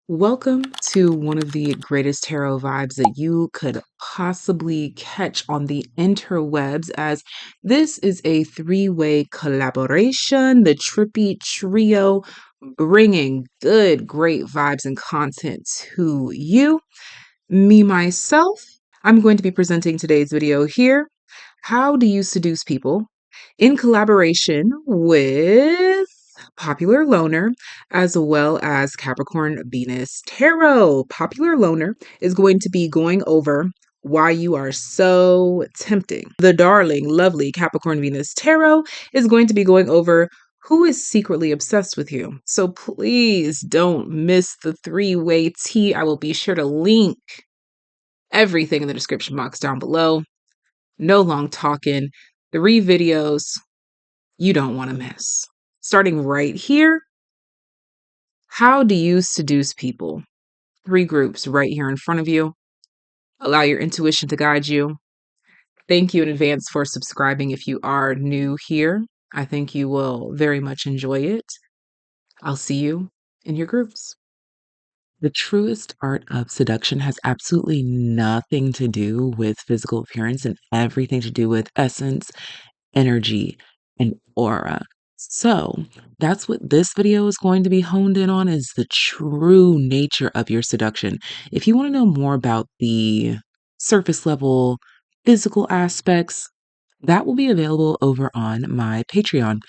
Welcome to one of the greatest tarot vibes that you could possibly catch on the interwebs, as this is a three-way collaboration, the Trippy Trio, bringing good, great vibes and content to you. Me, myself, I'm going to be presenting today's video here. How do you seduce people? In collaboration with Popular Loner, as well as Capricorn Venus Tarot. Popular Loner is going to be going over why you are so tempting. The darling, lovely Capricorn Venus Tarot is going to be going over who is secretly obsessed with you. So please don't miss the three-way tea. I will be sure to link everything in the description box down below. No long talking. 3 videos you don't want to miss. Starting right here, how do you seduce people? 3 groups right here in front of you. Allow your intuition to guide you. Thank you in advance for subscribing if you are new here. I think you will very much enjoy it. I'll see you in your groups. The truest art of seduction has absolutely nothing to do with physical appearance and everything to do with essence, energy, and aura. So that's what this video is going to be honed in on, is the true nature of your seduction. If you want to know more about the surface level physical aspects, that will be available over on my Patreon.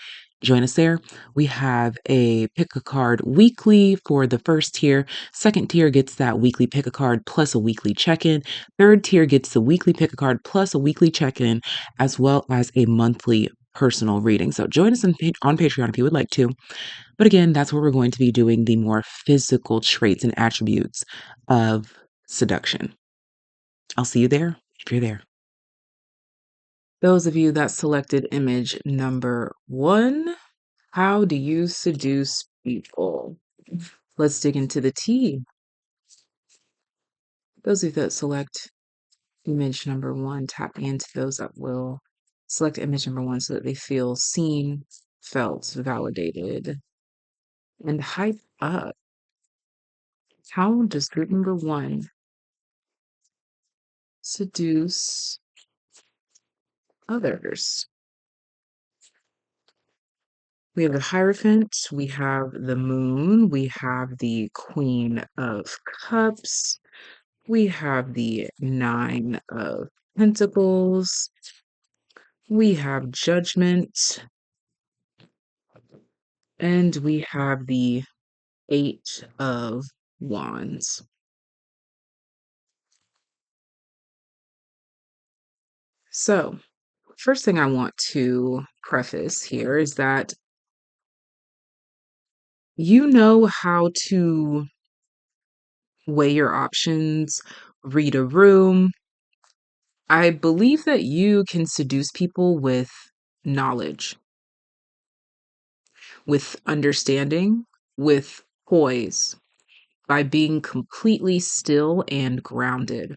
Join us there. We have a pick a card weekly for the first tier. Second tier gets that weekly pick a card plus a weekly check-in. Third tier gets the weekly pick a card plus a weekly check-in, as well as a monthly personal reading. So join us on Patreon if you would like to. But again, that's where we're going to be doing the more physical traits and attributes of seduction. I'll see you there if you're there. Those of you that selected image number 1, how do you seduce people? Let's dig into the tea. Those of you that select image number 1, tap into those that will select image number 1 so that they feel seen, felt, validated, and hyped up. How does group number 1 seduce others? We have the Hierophant, we have the Moon, we have the Queen of Cups, we have the 9 of Pentacles, we have Judgment, and we have the 8 of Wands. So, first thing I want to preface here is that you know how to weigh your options, read a room. I believe that you can seduce people with knowledge, with understanding, with poise, by being completely still and grounded.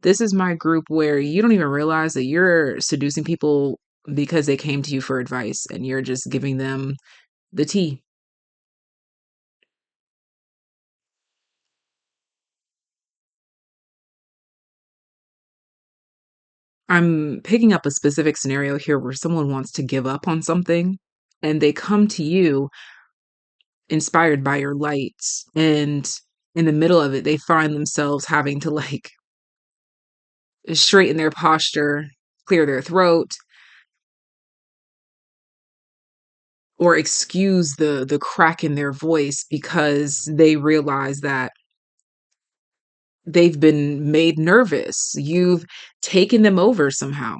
This is my group where you don't even realize that you're seducing people because they came to you for advice and you're just giving them the tea. I'm picking up a specific scenario here where someone wants to give up on something and they come to you inspired by your lights, and in the middle of it they find themselves having to like straighten their posture, clear their throat, or excuse the crack in their voice because they realize that they've been made nervous. You've taken them over somehow.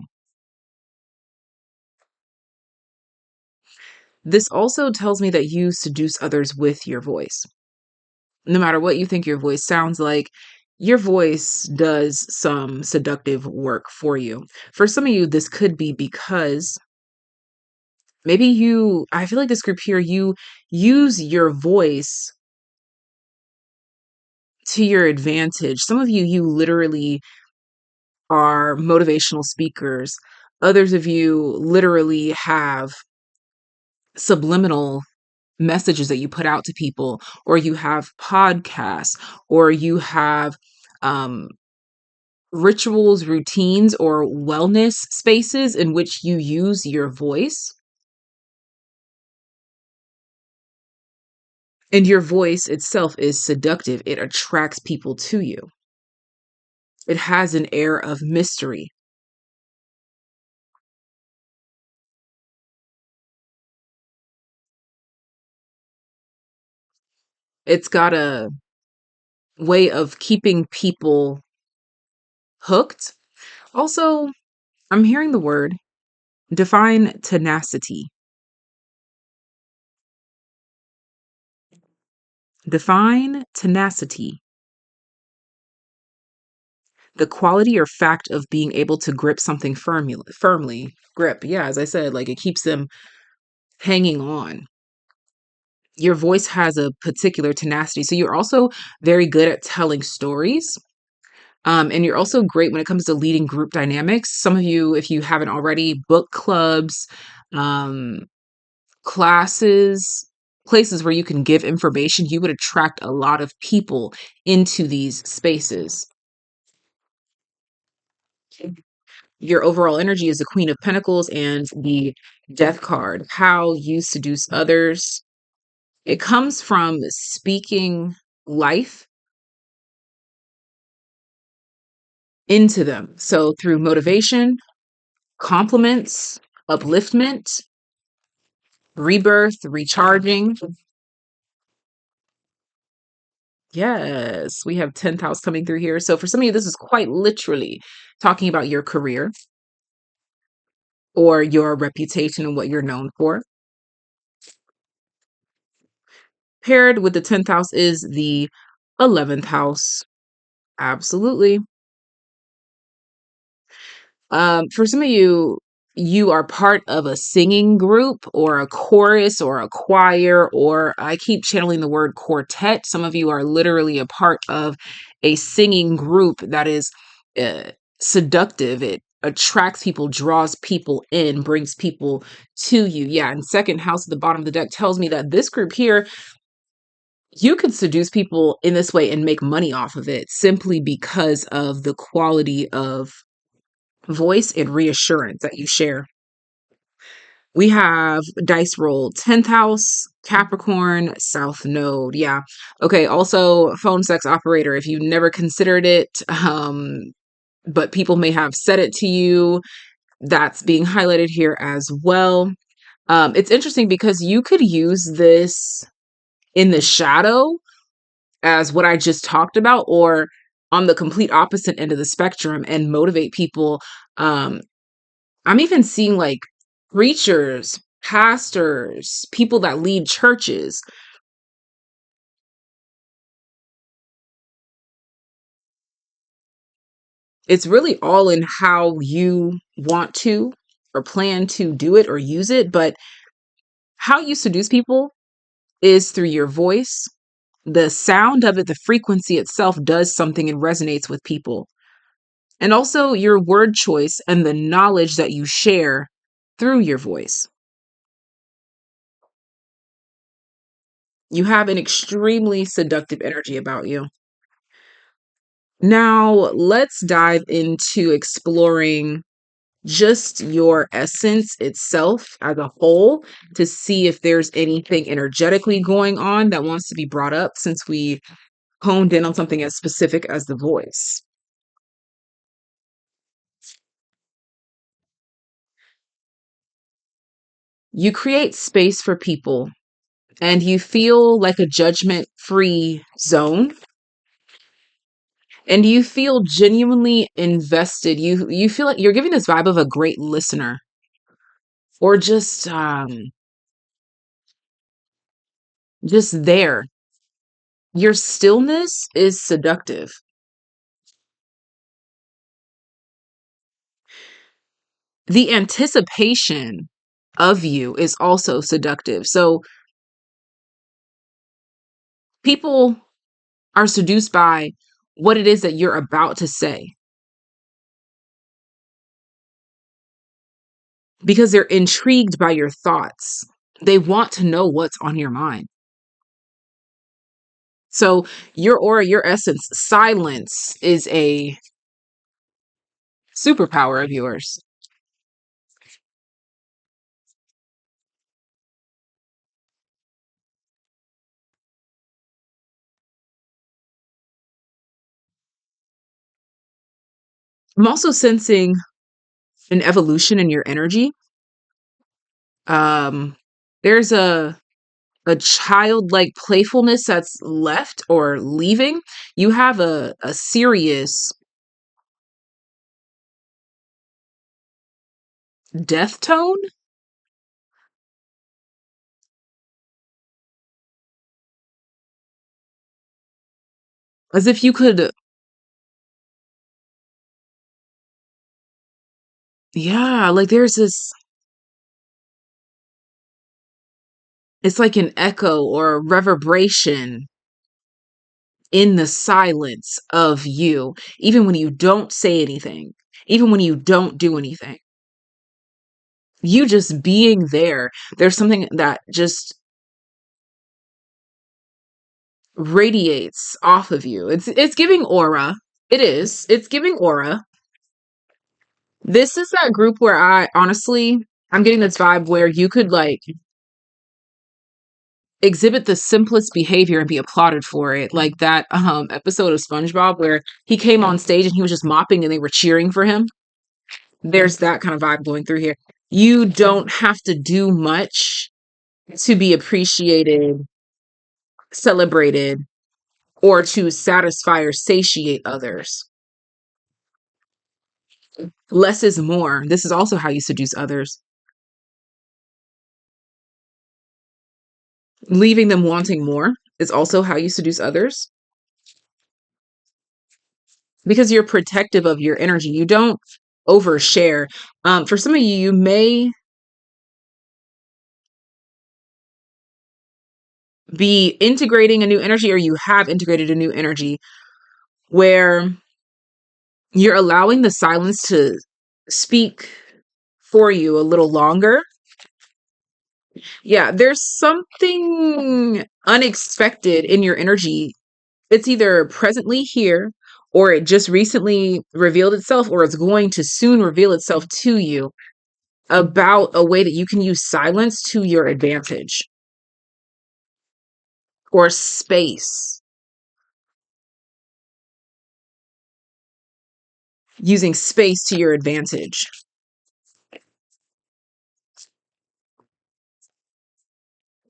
This also tells me that you seduce others with your voice. No matter what you think your voice sounds like, your voice does some seductive work for you. For some of you, this could be because maybe I feel like this group here, you use your voice to your advantage. Some of you literally are motivational speakers. Others of you literally have subliminal messages that you put out to people, or you have podcasts, or you have um, rituals, routines, or wellness spaces in which you use your voice. And your voice itself is seductive. It attracts people to you. It has an air of mystery. It's got a way of keeping people hooked. Also, I'm hearing the word define tenacity. Define tenacity. The quality or fact of being able to grip something firmly. Grip. Yeah, as I said, like it keeps them hanging on. Your voice has a particular tenacity. So you're also very good at telling stories. And you're also great when it comes to leading group dynamics. Some of you, if you haven't already, book clubs, um, classes, places where you can give information, you would attract a lot of people into these spaces. Your overall energy is the Queen of Pentacles and the Death card. How you seduce others. It comes from speaking life into them. So through motivation, compliments, upliftment, rebirth, recharging. Yes, we have 10th house coming through here. So for some of you, this is quite literally talking about your career or your reputation and what you're known for. Paired with the 10th house is the 11th house. Absolutely. For some of you, you are part of a singing group or a chorus or a choir, or I keep channeling the word quartet. Some of you are literally a part of a singing group that is uh, seductive. It attracts people, draws people in, brings people to you. Yeah, and second house at the bottom of the deck tells me that this group here, you can seduce people in this way and make money off of it simply because of the quality of voice and reassurance that you share. We have dice roll 10th house, Capricorn, South Node. Yeah. Okay. Also, phone sex operator. If you never considered it, but people may have said it to you, that's being highlighted here as well. It's interesting because you could use this in the shadow as what I just talked about, or on the complete opposite end of the spectrum and motivate people. I'm even seeing like preachers, pastors, people that lead churches. It's really all in how you want to or plan to do it or use it. But how you seduce people is through your voice. The sound of it, the frequency itself does something and resonates with people. And also your word choice and the knowledge that you share through your voice. You have an extremely seductive energy about you. Now, let's dive into exploring just your essence itself as a whole to see if there's anything energetically going on that wants to be brought up since we honed in on something as specific as the voice. You create space for people and you feel like a judgment free zone, and you feel genuinely invested. You feel like you're giving this vibe of a great listener, or just there. Your stillness is seductive. The anticipation of you is also seductive. So people are seduced by what it is that you're about to say because they're intrigued by your thoughts. They want to know what's on your mind. So your aura, your essence, silence is a superpower of yours. I'm also sensing an evolution in your energy. Um, there's a childlike playfulness that's left or leaving. You have a serious death tone, as if you could, yeah, like there's this, it's like an echo or a reverberation in the silence of you, even when you don't say anything, even when you don't do anything. You just being there, there's something that just radiates off of you. It's giving aura. It is. It's giving aura. This is that group where I honestly, I'm getting this vibe where you could like exhibit the simplest behavior and be applauded for it. Like that episode of SpongeBob where he came on stage and he was just mopping and they were cheering for him. There's that kind of vibe going through here. You don't have to do much to be appreciated, celebrated, or to satisfy or satiate others. Less is more. This is also how you seduce others. Leaving them wanting more is also how you seduce others because you're protective of your energy. You don't overshare. For some of you, you may be integrating a new energy or you have integrated a new energy where you're allowing the silence to speak for you a little longer. Yeah, there's something unexpected in your energy. It's either presently here or it just recently revealed itself or it's going to soon reveal itself to you about a way that you can use silence to your advantage or space, using space to your advantage.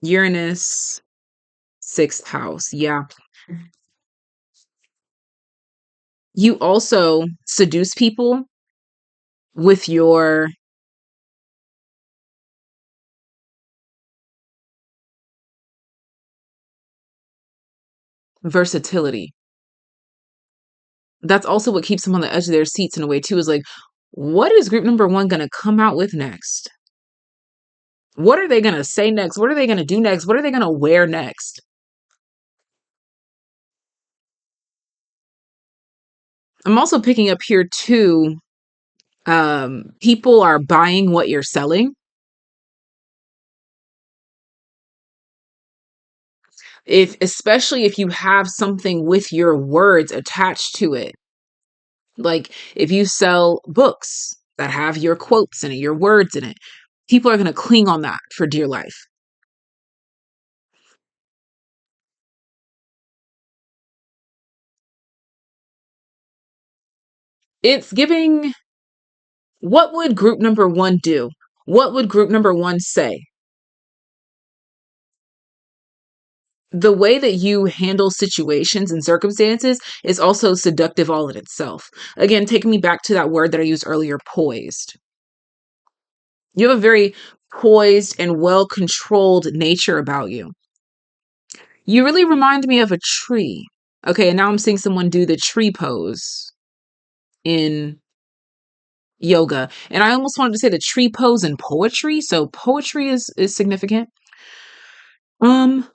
Uranus, sixth house. Yeah. You also seduce people with your versatility. That's also what keeps them on the edge of their seats in a way, too, is like, what is group number one going to come out with next? What are they going to say next? What are they going to do next? What are they going to wear next? I'm also picking up here, too, people are buying what you're selling. Especially if you have something with your words attached to it. Like if you sell books that have your quotes in it, your words in it, people are going to cling on that for dear life. It's giving, what would group number one do? What would group number one say? The way that you handle situations and circumstances is also seductive all in itself. Again, taking me back to that word that I used earlier, poised. You have a very poised and well controlled nature about you. You really remind me of a tree. Okay, and now I'm seeing someone do the tree pose in yoga. And I almost wanted to say the tree pose in poetry. So poetry is significant. Um,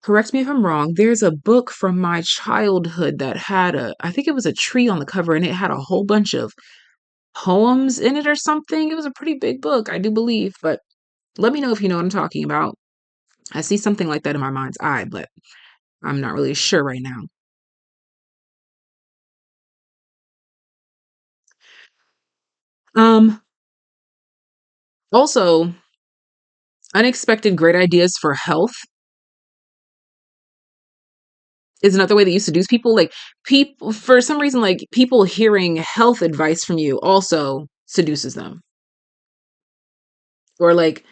Correct me if I'm wrong. There's a book from my childhood that had I think it was a tree on the cover and it had a whole bunch of poems in it or something. It was a pretty big book, I do believe, but Let me know if you know what I'm talking about. I see something like that in my mind's eye, but I'm not really sure right now. Um, Also, unexpected great ideas for health is another way that you seduce people. Like, people, for some reason, like, people hearing health advice from you also seduces them. Or like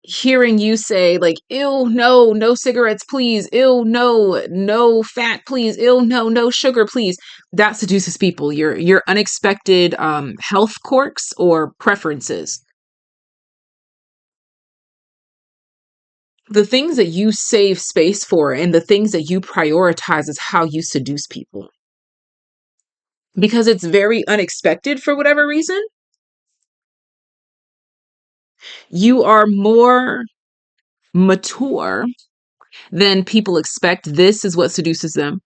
hearing you say like, ew, no, no cigarettes, please. Ew, no, no fat, please. Ew, no, no sugar, please. That seduces people. Your unexpected health quirks or preferences. The things that you save space for and the things that you prioritize is how you seduce people. Because it's very unexpected for whatever reason. You are more mature than people expect. This is what seduces them.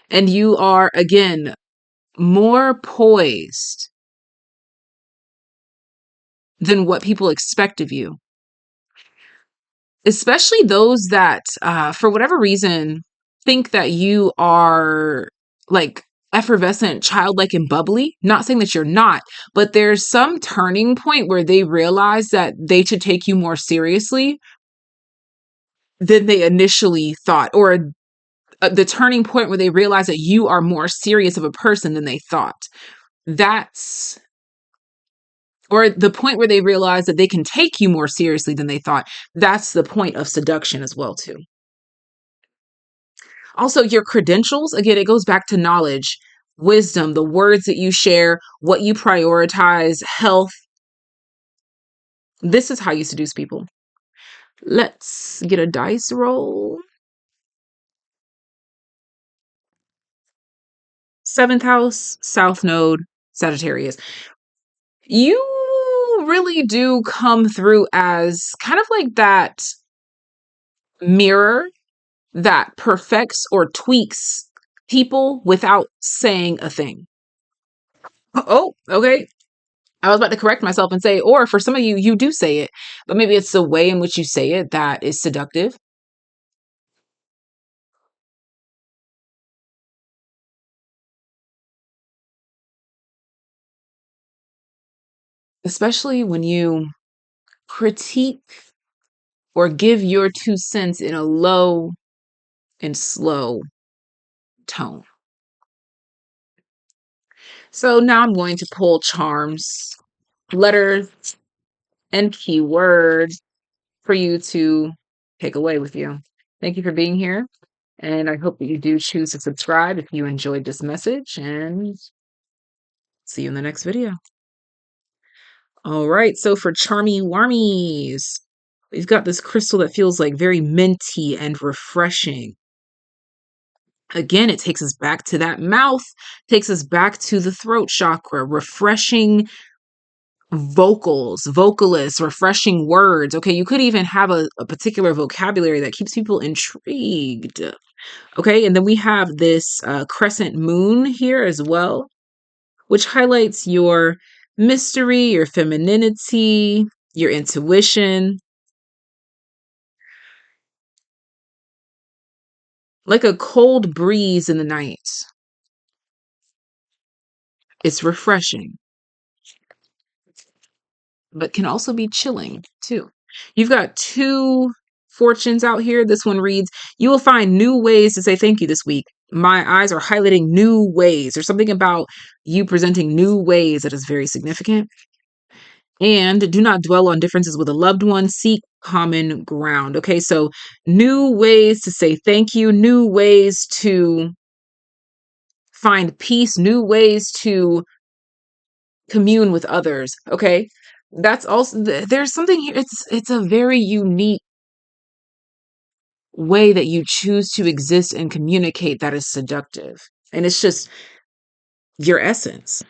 And you are, again, more poised than what people expect of you. Especially those that, for whatever reason, think that you are like effervescent, childlike, and bubbly. Not saying that you're not, but there's some turning point where they realize that they should take you more seriously than they initially thought, or the turning point where they realize that you are more serious of a person than they thought. That's or the point where they realize that they can take you more seriously than they thought. That's the point of seduction as well too. Also, your credentials, again, it goes back to knowledge, wisdom, the words that you share, what you prioritize, health. This is how you seduce people. Let's get a dice roll. 7th house, South Node, Sagittarius. You really do come through as kind of like that mirror that perfects or tweaks people without saying a thing. Oh, okay. I was about to correct myself and say, or for some of you, you do say it, but maybe it's the way in which you say it that is seductive. Especially when you critique or give your 2 cents in a low and slow tone. So now I'm going to pull charms, letters, and keywords for you to take away with you. Thank you for being here. And I hope that you do choose to subscribe if you enjoyed this message, and see you in the next video. All right, so for Charmy Warmies, we've got this crystal that feels like very minty and refreshing. Again, it takes us back to that mouth, takes us back to the throat chakra, refreshing vocals, vocalists, refreshing words. Okay, you could even have a particular vocabulary that keeps people intrigued. Okay, and then we have this crescent moon here as well, which highlights your mystery, your femininity, your intuition, like a cold breeze in the night. It's refreshing, but can also be chilling too. You've got two fortunes out here. This one reads, you will find new ways to say thank you this week. My eyes are highlighting new ways. There's something about you presenting new ways that is very significant. And do not dwell on differences with a loved one. Seek common ground. Okay, so new ways to say thank you, new ways to find peace, new ways to commune with others. Okay, that's also there's something here. It's a very unique way that you choose to exist and communicate that is seductive, and it's just your essence.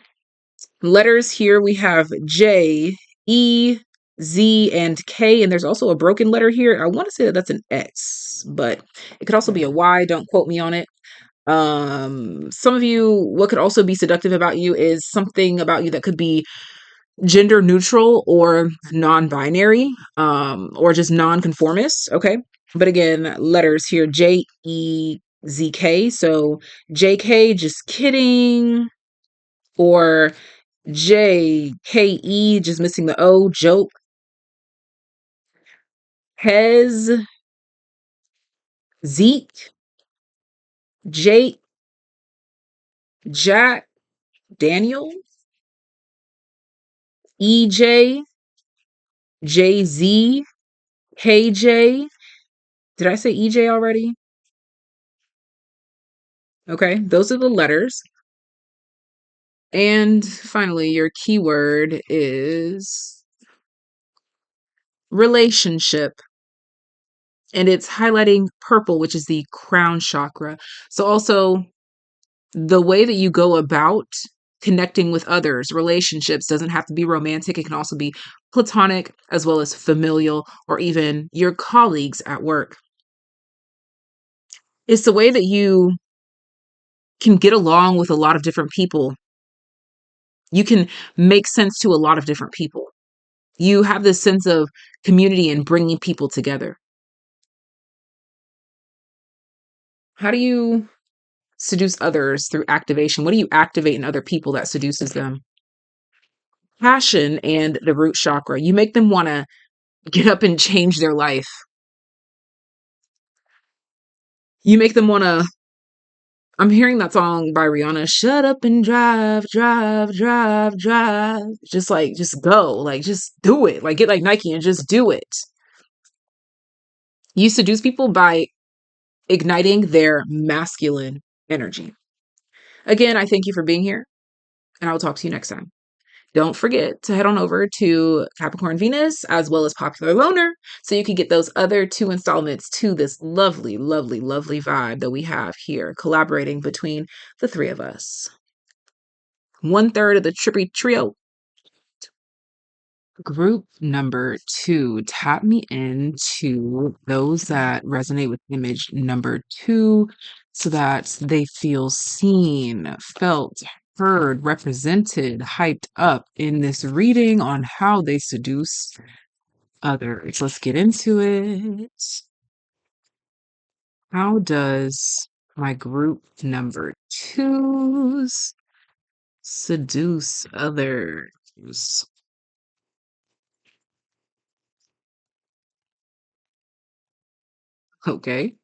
Letters here we have J, E, Z, and K, and there's also a broken letter here. I want to say that that's an X, but it could also be a Y. Don't quote me on it. Some of you, what could also be seductive about you is something about you that could be gender neutral or non-binary, or just non-conformist. Okay. But again, letters here, JEZK. So JK, just kidding, or JKE, just missing the O, joke. Hez, Zeke, Jake, Jack, Daniel, EJ, JZ, KJ. Did I say EJ already? Okay, those are the letters. And finally, your keyword is relationship. And it's highlighting purple, which is the crown chakra. So, also, the way that you go about connecting with others, relationships doesn't have to be romantic. It can also be platonic, as well as familial, or even your colleagues at work. It's the way that you can get along with a lot of different people. You can make sense to a lot of different people. You have this sense of community and bringing people together. How do you seduce others through activation? What do you activate in other people that seduces them? Passion and the root chakra. You make them want to get up and change their life. You make them want to. I'm hearing that song by Rihanna, shut up and drive, drive, drive, drive. Just like, just go. Like, just do it. Like, get like Nike and just do it. You seduce people by igniting their masculine energy. Again, I thank you for being here, and I will talk to you next time. Don't forget to head on over to Capricorn Venus as well as Popular Loner so you can get those other 2 installments to this lovely, lovely, lovely vibe that we have here collaborating between the 3 of us. 1/3 of the trippy trio. Group number 2, tap me into those that resonate with image number 2 so that they feel seen, felt, heard, represented, hyped up in this reading on how they seduce others. Let's get into it. How does my group number 2s seduce others? Okay.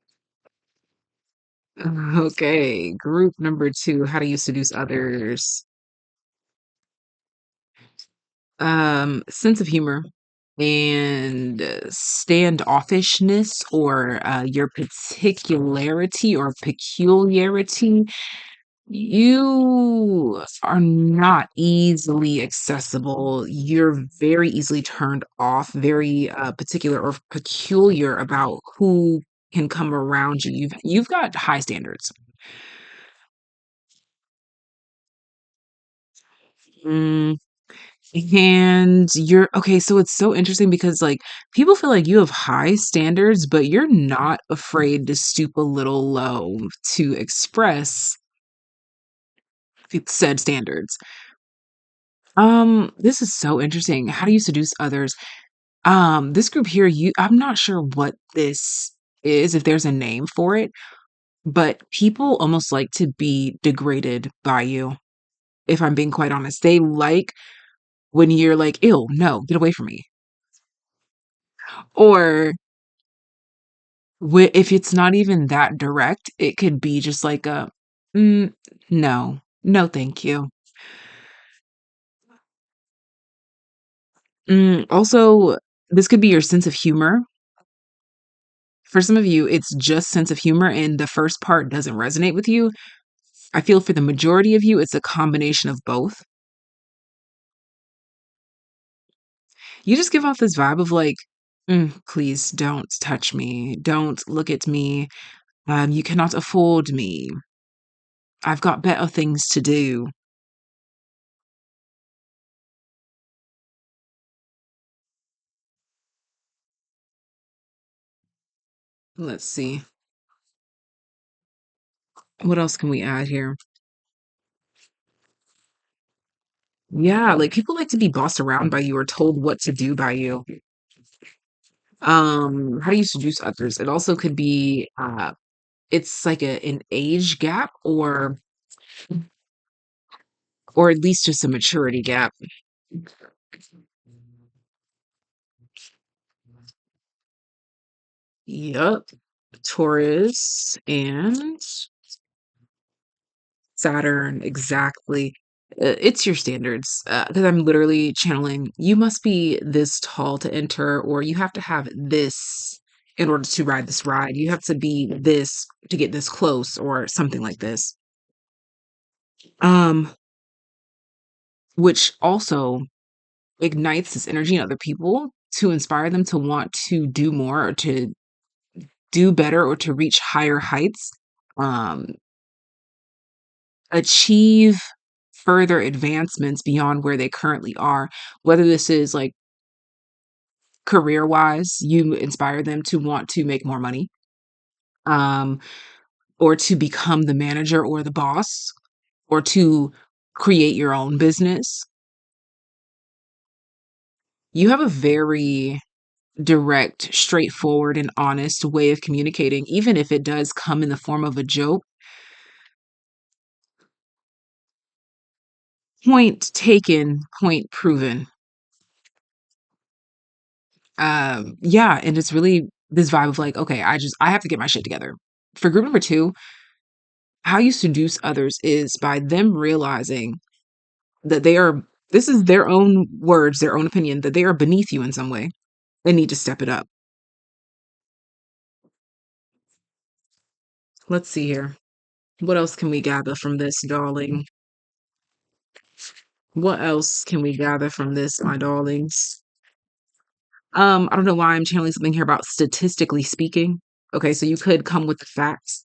Okay, group number 2, how do you seduce others? Sense of humor and standoffishness, or your particularity or peculiarity. You are not easily accessible. You're very easily turned off, very particular or peculiar about who can come around you. You've got high standards. Mm, and you're okay, so it's so interesting because, like, people feel like you have high standards, but you're not afraid to stoop a little low to express said standards. This is so interesting. How do you seduce others? This group here, I'm not sure what this is, if there's a name for it, but people almost like to be degraded by you, if I'm being quite honest. They like when you're like, ew, no, get away from me. Or if it's not even that direct, it could be just like a, mm, no, no, thank you. Also, this could be your sense of humor. For some of you, it's just sense of humor, and the first part doesn't resonate with you. I feel for the majority of you, it's a combination of both. You just give off this vibe of like, please don't touch me. Don't look at me. You cannot afford me. I've got better things to do. Let's see. What else can we add here? Yeah, like people like to be bossed around by you or told what to do by you. How do you seduce others? It also could be it's like an age gap or at least just a maturity gap. Yup. Taurus and Saturn, exactly. It's your standards. Because I'm literally channeling, you must be this tall to enter, or you have to have this in order to ride this ride. You have to be this to get this close, or something like this. Um, which also ignites this energy in other people to inspire them to want to do more or to do better or to reach higher heights. Um, achieve further advancements beyond where they currently are, whether this is like career wise, you inspire them to want to make more money, um, or to become the manager or the boss, or to create your own business. You have a very direct, straightforward, and honest way of communicating, even if it does come in the form of a joke. Point taken, point proven. Yeah, and it's really this vibe of like, okay, I have to get my shit together. For group number two, how you seduce others is by them realizing that they are, this is their own words, their own opinion, that they are beneath you in some way. They need to step it up. Let's see here. What else can we gather from this, darling? What else can we gather from this, my darlings? I don't know why I'm channeling something here about statistically speaking. Okay, so you could come with the facts.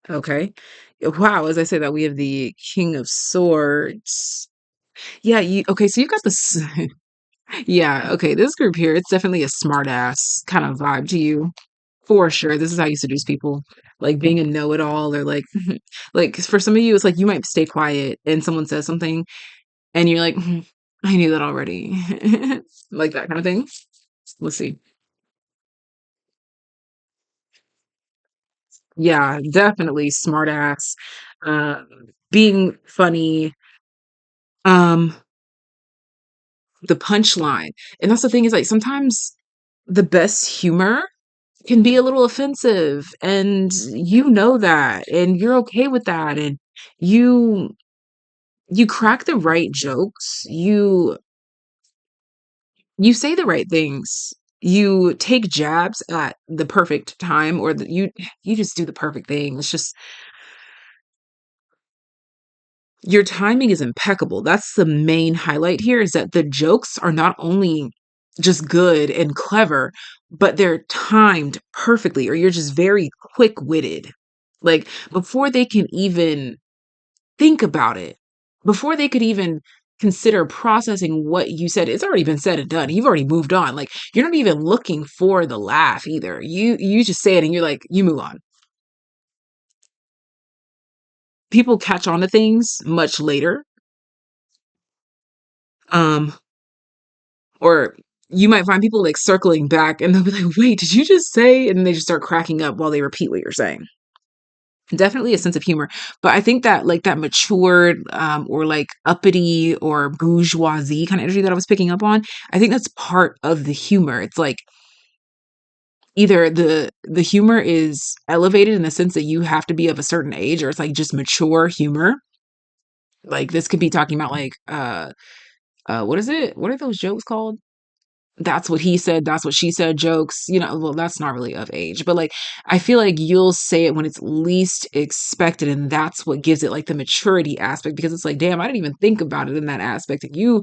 Okay. Wow, as I say that, we have the King of Swords. Yeah, you okay, so you got this. Yeah, okay, this group here, it's definitely a smart ass kind of vibe to you. For sure. This is how you seduce people. Like being a know-it-all or like like for some of you, it's like you might stay quiet and someone says something and you're like, I knew that already. Like that kind of thing. Let's see. Yeah, definitely smart ass. Uh, being funny. Um, the punchline. And that's the thing is like sometimes the best humor can be a little offensive and you know that and you're okay with that and you you crack the right jokes, you say the right things, you take jabs at the perfect time or you just do the perfect thing. It's just your timing is impeccable. That's the main highlight here is that the jokes are not only just good and clever, but they're timed perfectly, or you're just very quick-witted. Like before they can even think about it, before they could even consider processing what you said, it's already been said and done. You've already moved on. Like you're not even looking for the laugh either. You just say it and you're like, you move on. People catch on to things much later. Um, or you might find people like circling back and they'll be like, wait, did you just say? And then they just start cracking up while they repeat what you're saying. Definitely a sense of humor. But I think that like that matured or like uppity or bourgeoisie kind of energy that I was picking up on, I think that's part of the humor. It's like either the humor is elevated in the sense that you have to be of a certain age, or it's like just mature humor. Like this could be talking about like what is it? What are those jokes called? That's what he said, that's what she said jokes, well, that's not really of age, but like I feel like you'll say it when it's least expected, and that's what gives it like the maturity aspect because it's like, damn, I didn't even think about it in that aspect. And you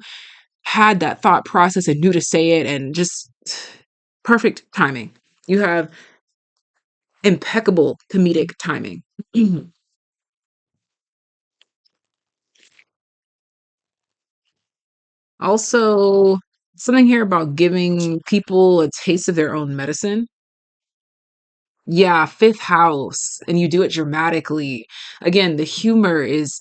had that thought process and knew to say it and just perfect timing. You have impeccable comedic timing. Also, something here about giving people a taste of their own medicine. Yeah, fifth house, and you do it dramatically. Again, the humor is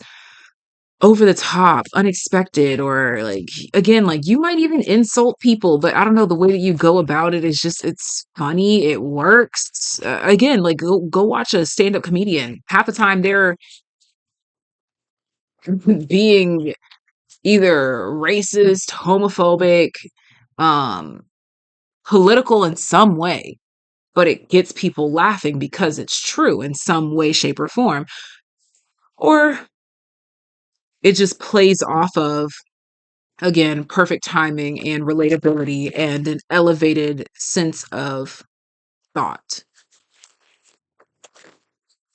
over the top, unexpected, or like, again, like you might even insult people, but I don't know, the way that you go about it is just, it's funny, it works. Again, like go watch a stand-up comedian. Half the time they're being either racist, homophobic, um, political in some way, but it gets people laughing because it's true in some way, shape, or form. Or it just plays off of, again, perfect timing and relatability and an elevated sense of thought.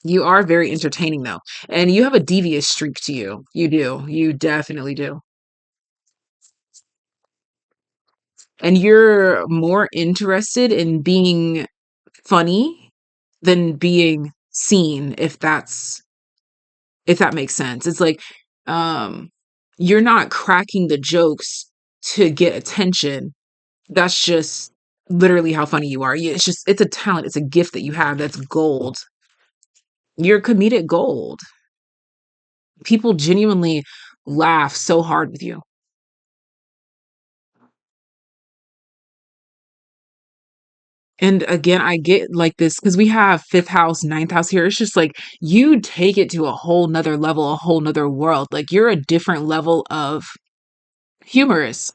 You are very entertaining though. And you have a devious streak to you. You do. You definitely do. And you're more interested in being funny than being seen, if that makes sense. It's like, um you're not cracking the jokes to get attention. That's just literally how funny you are. It's just, it's a talent, it's a gift that you have that's gold. You're comedic gold. People genuinely laugh so hard with you. And again, I get like this because we have fifth house, ninth house here. It's just like you take it to a whole nother level, a whole nother world. Like you're a different level of humorous,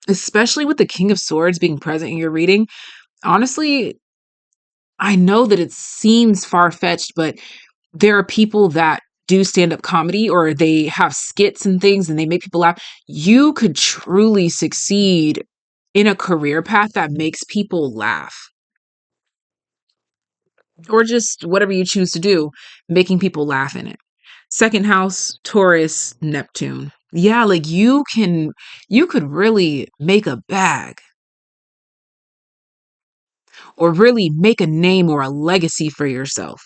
especially with the King of Swords being present in your reading. Honestly, I know that it seems far fetched, but there are people that do stand up comedy or they have skits and things and they make people laugh. You could truly succeed in a career path that makes people laugh, or just whatever you choose to do, making people laugh in it. Second house, Taurus, Neptune. Yeah, like you could really make a bag or really make a name or a legacy for yourself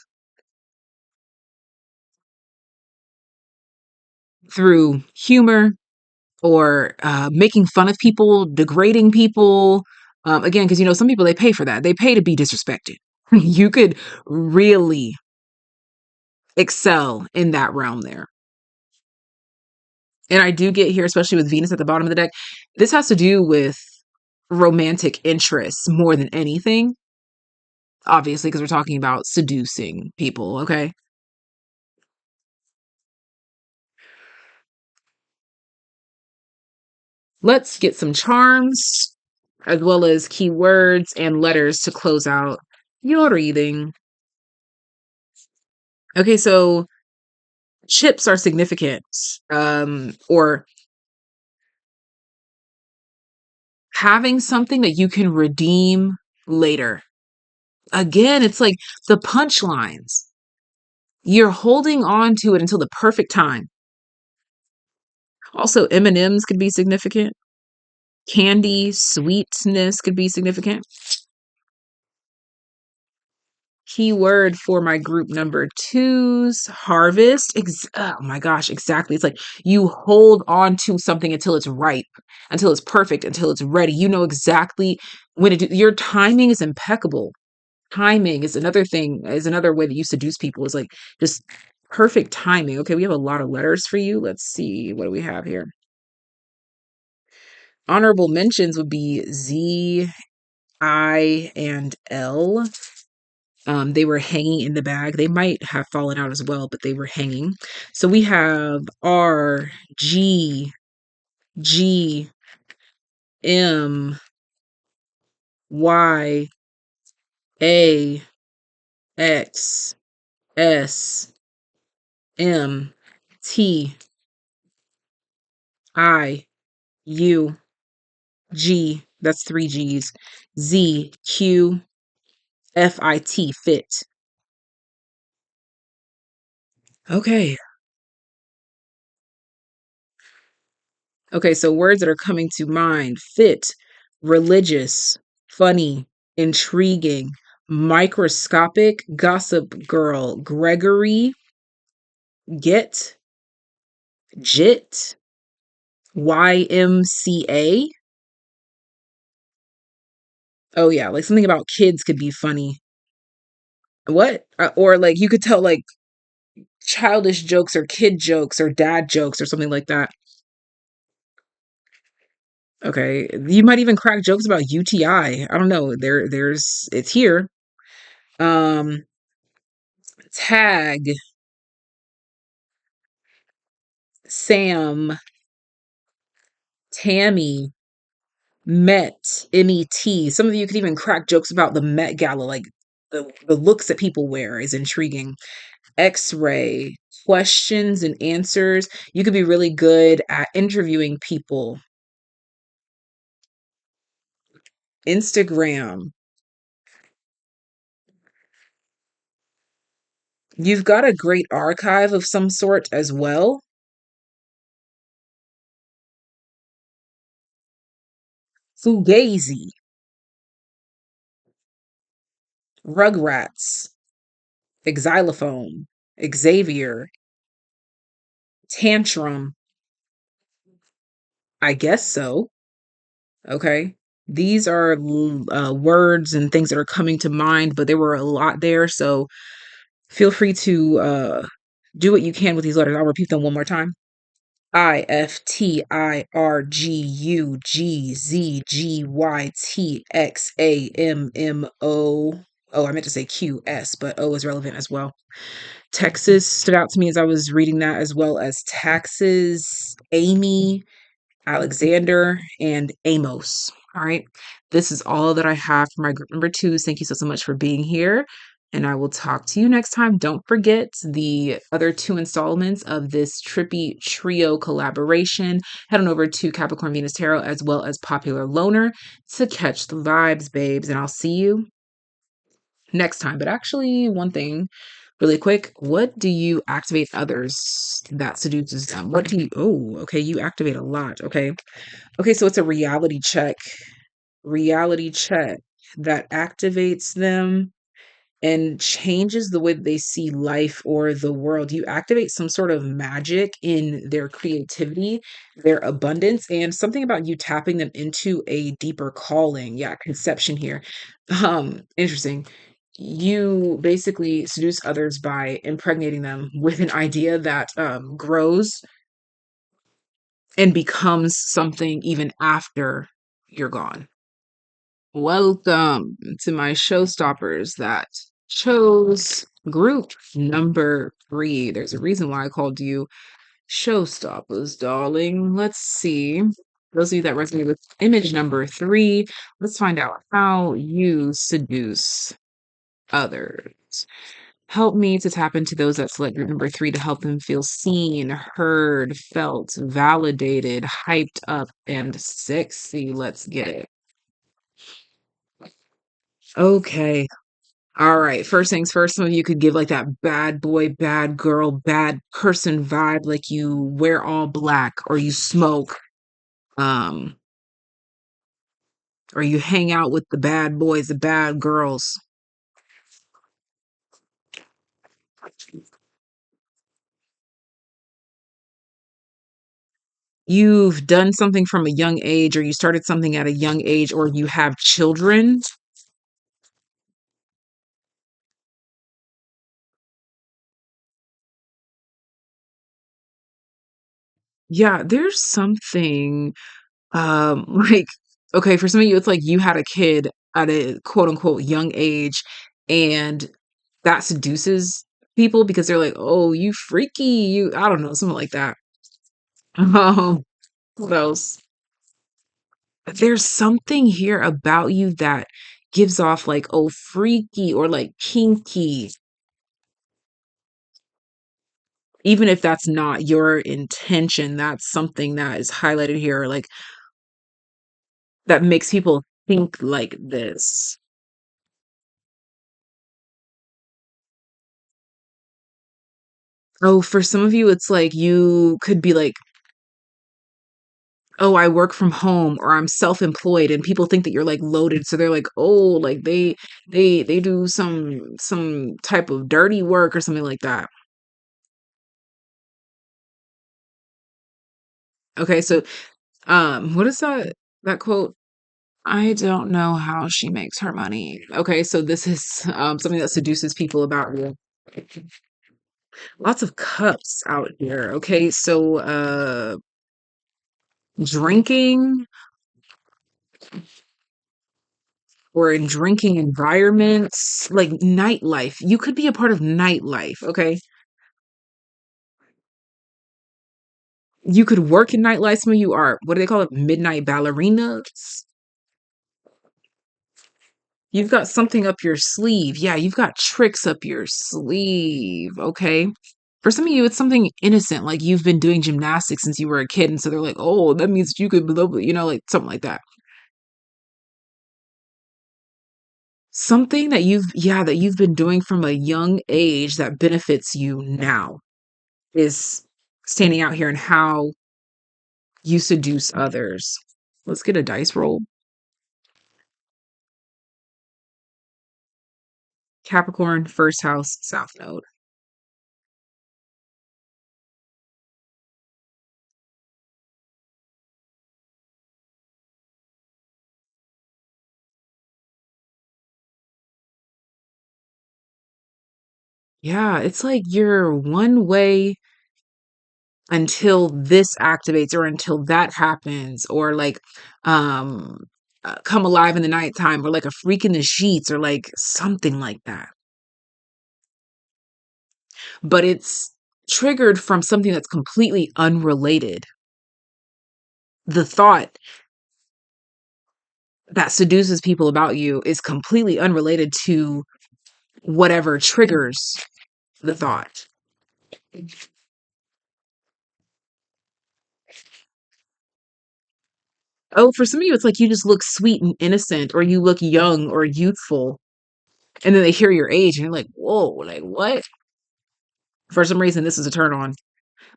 through humor, or making fun of people, degrading people. Again, because some people, they pay for that. They pay to be disrespected. You could really excel in that realm there. And I do get here, especially with Venus at the bottom of the deck, this has to do with romantic interests more than anything, obviously, because we're talking about seducing people, okay? Let's get some charms as well as keywords and letters to close out your reading. Okay, so chips are significant, or having something that you can redeem later. Again, it's like the punchlines. You're holding on to it until the perfect time. Also, M&Ms could be significant. Candy, sweetness could be significant. Keyword for my group number twos, harvest. Oh my gosh, exactly. It's like you hold on to something until it's ripe, until it's perfect, until it's ready. You know exactly when to do. Your timing is impeccable. Timing is another thing, is another way that you seduce people, is like just perfect timing. Okay, we have a lot of letters for you. Let's see, what do we have here? Honorable mentions would be Z, I, and L. They were hanging in the bag. They might have fallen out as well, but they were hanging. So we have R, G, G, M, Y, A, X, S, M, T, I, U, G. That's three G's. Z, Q, F, I, T, fit. Okay. Okay, so words that are coming to mind: fit, religious, funny, intriguing, microscopic, gossip girl, Gregory, get, jit, YMCA, Oh yeah, like something about kids could be funny. What? Or like you could tell like childish jokes or kid jokes or dad jokes or something like that. Okay. You might even crack jokes about UTI. I don't know. There's it's here. Um Tag, Sam, Tammy, MET. Some of you could even crack jokes about the Met Gala, like the looks that people wear is intriguing. X-ray, questions and answers. You could be really good at interviewing people. Instagram. You've got a great archive of some sort as well. Fugazi, Rugrats, Xylophone, Xavier, Tantrum. I guess so. Okay. These are words and things that are coming to mind, but there were a lot there. So feel free to do what you can with these letters. I'll repeat them one more time. IFTIRGUGZGYTXAMMO. Oh, I meant to say QS, but O is relevant as well. Texas stood out to me as I was reading that, as well as taxes, Amy, Alexander, and Amos. All right. This is all that I have for my group number twos. Thank you so much for being here. And I will talk to you next time. Don't forget the other two installments of this trippy trio collaboration. Head on over to Capricorn Venus Tarot as well as Popular Loner to catch the vibes, babes. And I'll see you next time. But actually, one thing really quick, what do you activate others that seduces them? What do you, oh, okay, you activate a lot. Okay. Okay, so it's a reality check that activates them and changes the way that they see life or the world. You activate some sort of magic in their creativity, their abundance, and something about you tapping them into a deeper calling. Yeah, conception here. Interesting. You basically seduce others by impregnating them with an idea that grows and becomes something even after you're gone. Welcome to my showstoppers that chose group number three. There's a reason why I called you showstoppers, darling. Let's see. Those of you that resonate with image number three, let's find out how you seduce others. Help me to tap into those that select group number three to help them feel seen, heard, felt, validated, hyped up, and sexy. Let's get it. Okay. All right. First things first, some of you could give like that bad boy, bad girl, bad person vibe, like you wear all black or you smoke, um, or you hang out with the bad boys, the bad girls. You've done something from a young age, or you started something at a young age, or you have children. Yeah, there's something like okay, for some of you it's like you had a kid at a quote unquote young age and that seduces people because they're like, "Oh, you freaky, you," I don't know, something like that. What else? There's something here about you that gives off like, "Oh, freaky," or like kinky, even if that's not your intention. That's something that is highlighted here, like that makes people think like this. Oh, for some of you, it's like you could be like, oh, I work from home or I'm self-employed and people think that you're like loaded. So they're like, oh, like they do some type of dirty work or something like that. Okay, so what is that quote? I don't know how she makes her money. Okay, so this is something that seduces people about you. Lots of cups out here. Okay, so drinking or in drinking environments, like nightlife. You could be a part of nightlife, okay? You could work in nightlife. Some of you are, what do they call it? Midnight ballerinas. You've got something up your sleeve. Yeah, you've got tricks up your sleeve, okay? For some of you, it's something innocent, like you've been doing gymnastics since you were a kid, and so they're like, "Oh, that means you could blah, blah," like something like that. Something that you've been doing from a young age that benefits you now is standing out here and how you seduce others. Let's get a dice roll. Capricorn, first house, south node. Yeah, it's like you're one way until this activates or until that happens, or like um come alive in the nighttime, or like a freak in the sheets, or like something like that. But it's triggered from something that's completely unrelated. The thought that seduces people about you is completely unrelated to whatever triggers the thought. Oh, for some of you, it's like you just look sweet and innocent, or you look young or youthful. And then they hear your age and you're like, whoa, like what? For some reason, this is a turn on.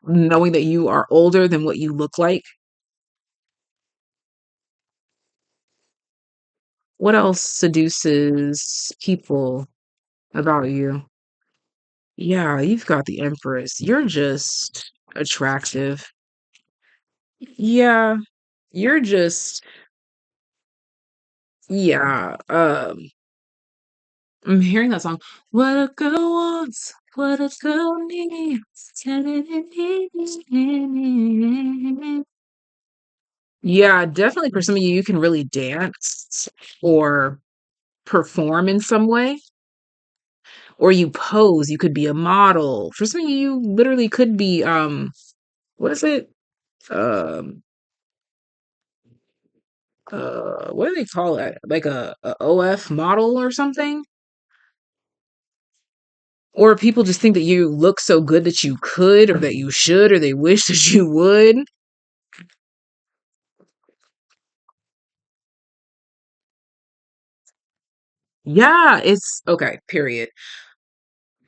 Knowing that you are older than what you look like. What else seduces people about you? Yeah, you've got the Empress. You're just attractive. Yeah, you're just, yeah. I'm hearing that song. What a girl wants, what a girl needs. Yeah, definitely for some of you, you can really dance or perform in some way, or you pose. You could be a model. For some of you, you literally could be, what is it? Um, what do they call it? Like a OF model or something? Or people just think that you look so good that you could, or that you should, or they wish that you would. Yeah, it's okay, period.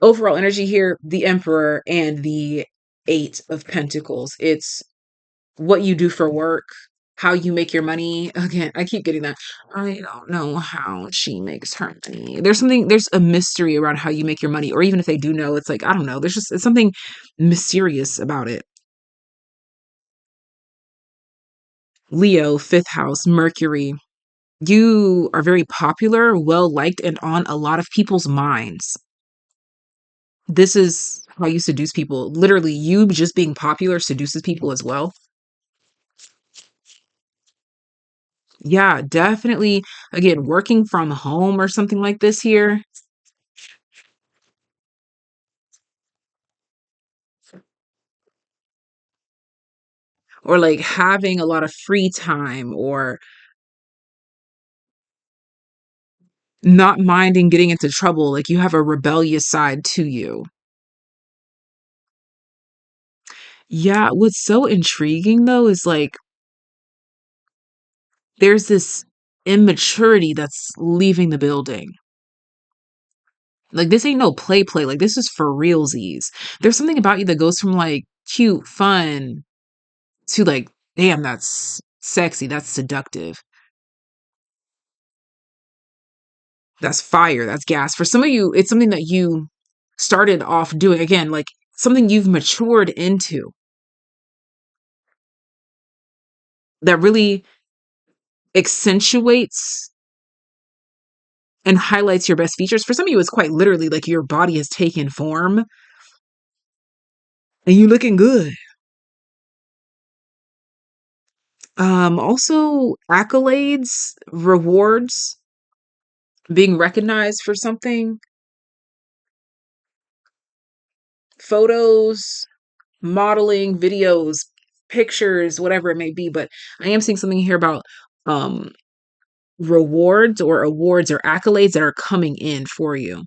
Overall energy here, the Emperor and the Eight of Pentacles. It's what you do for work, how you make your money. Again, I keep getting that. I don't know how she makes her money. There's a mystery around how you make your money, or even if they do know, it's like, I don't know. It's something mysterious about it. Leo, fifth house, Mercury. You are very popular, well liked, and on a lot of people's minds. This is how you seduce people. Literally, you just being popular seduces people as well. Yeah, definitely. Again, working from home or something like this here, or like having a lot of free time, or not minding getting into trouble. Like you have a rebellious side to you. Yeah, what's so intriguing though is like there's this immaturity that's leaving the building. Like this ain't no play. Like this is for realsies. There's something about you that goes from like cute, fun to like, damn, that's sexy, that's seductive, that's fire, that's gas. For some of you, it's something that you started off doing, again, like something you've matured into that really accentuates and highlights your best features. For some of you, it's quite literally like your body has taken form and you looking good. Also accolades, rewards, being recognized for something, photos, modeling, videos, pictures, whatever it may be. But I am seeing something here about um rewards or awards or accolades that are coming in for you.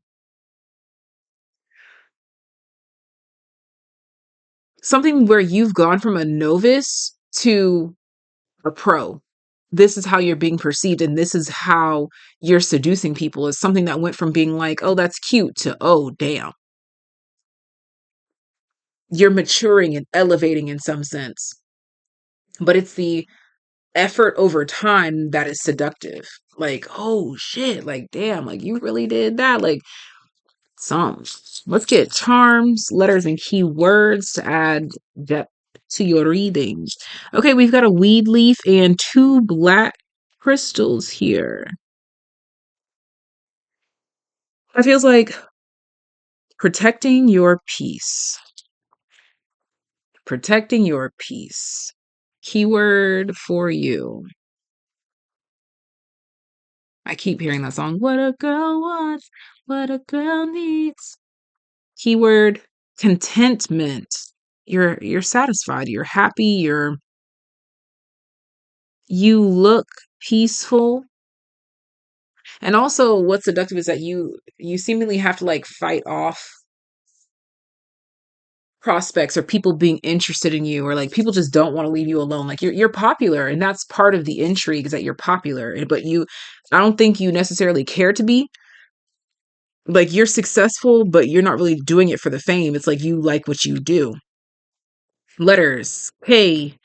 Something where you've gone from a novice to a pro. This is how you're being perceived, and this is how you're seducing people, is something that went from being like, oh, that's cute, to, oh, damn. You're maturing and elevating in some sense. But it's the effort over time that is seductive. Like, oh shit, like, damn, like, you really did that. Like, some. Let's get charms, letters, and keywords to add depth to your reading. Okay, we've got a weed leaf and 2 black crystals here. It feels like protecting your peace. Protecting your peace. Keyword for you. I keep hearing that song. What a girl wants, what a girl needs. Keyword contentment. You're satisfied, you're happy, you look peaceful. And also what's seductive is that you seemingly have to like fight off prospects or people being interested in you, or like people just don't want to leave you alone. Like you're popular, and that's part of the intrigue, is that you're popular, but I don't think you necessarily care to be. Like you're successful, but you're not really doing it for the fame. It's like you like what you do. Letters KUFEED.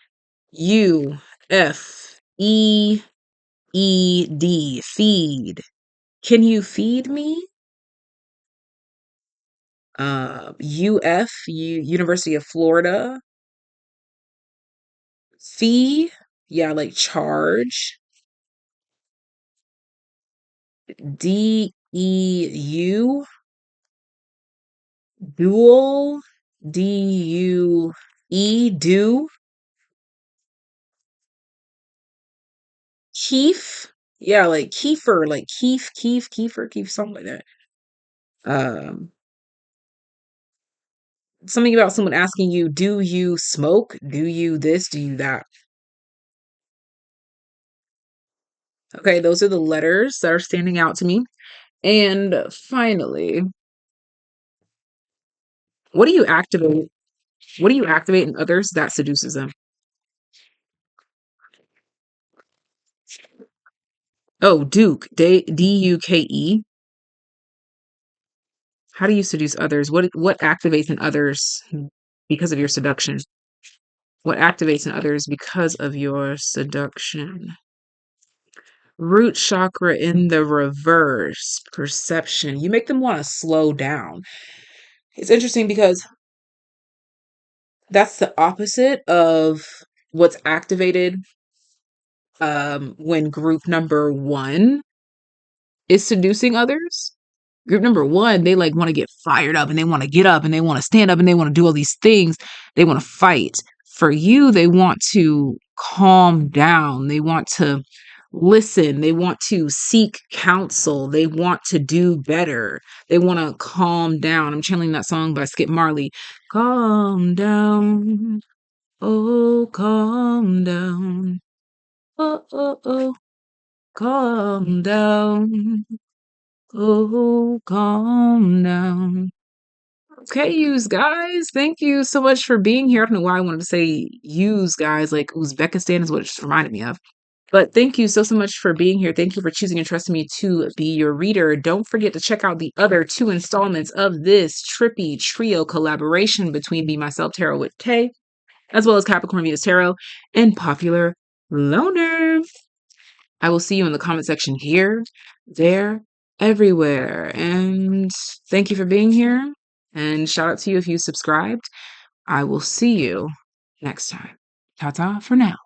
Feed. Can you feed me? University of Florida. Fee, yeah, like charge. DEU, dual. DUE, do. Keef, yeah, like kefir, like keef, something like that. Um, Something about someone asking you, do you smoke? Do you this? Do you that? Okay, those are the letters that are standing out to me. And finally, what do you activate? What do you activate in others that seduces them? Oh, Duke, Duke. How do you seduce others? What activates in others because of your seduction? What activates in others because of your seduction? Root chakra in the reverse, perception. You make them want to slow down. It's interesting because that's the opposite of what's activated when group number 1 is seducing others. Group number 1, they like want to get fired up, and they want to get up, and they want to stand up, and they want to do all these things. They want to fight. For you, they want to calm down. They want to listen. They want to seek counsel. They want to do better. They want to calm down. I'm channeling that song by Skip Marley. Calm down. Oh, calm down. Oh, oh, oh. Calm down. Oh, calm down. Okay, use guys. Thank you so much for being here. I don't know why I wanted to say use guys, like Uzbekistan is what it just reminded me of. But thank you so much for being here. Thank you for choosing and trusting me to be your reader. Don't forget to check out the other 2 installments of this trippy trio collaboration between me, myself, Tarot with Tay, as well as Capricorn Venus Tarot and Popular Loner. I will see you in the comment section here, there, everywhere. And thank you for being here. And shout out to you if you subscribed. I will see you next time. Ta ta for now.